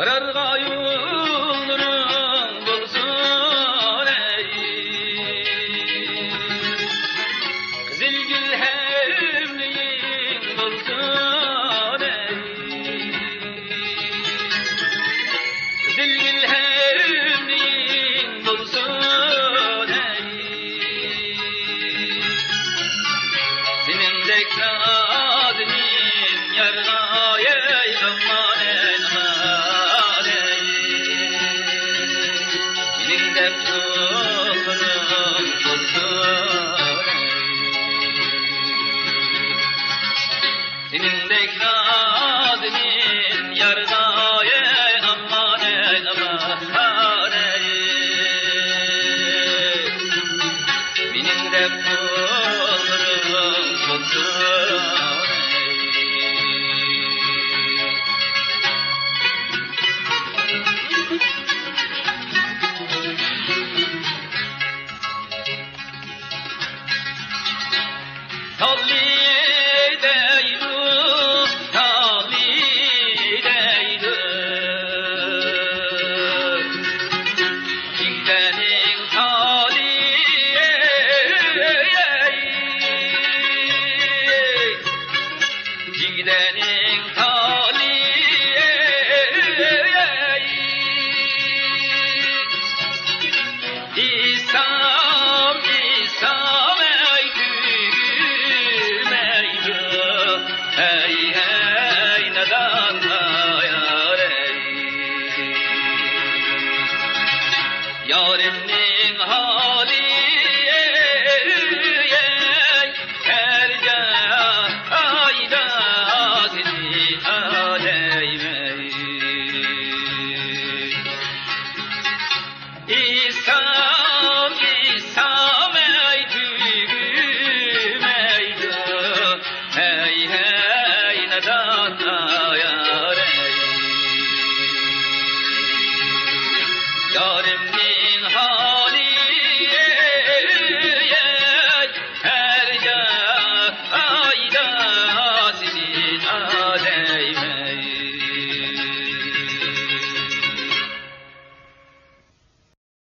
Kararga yollarım bulsun ey. Kızılgül hemliğin bulsun ey. Kızılgül hemliğin bulsun ey. Senin dek nazimin yarına ey aman ey aman ey. Senin dek yollarım bulsun ey. Senin dek nazimin yarına ey aman ey aman ey. Benim dek yollarım bulsun ey. Talli deylu, talli deylu. Gidenin tali, gidenin tali.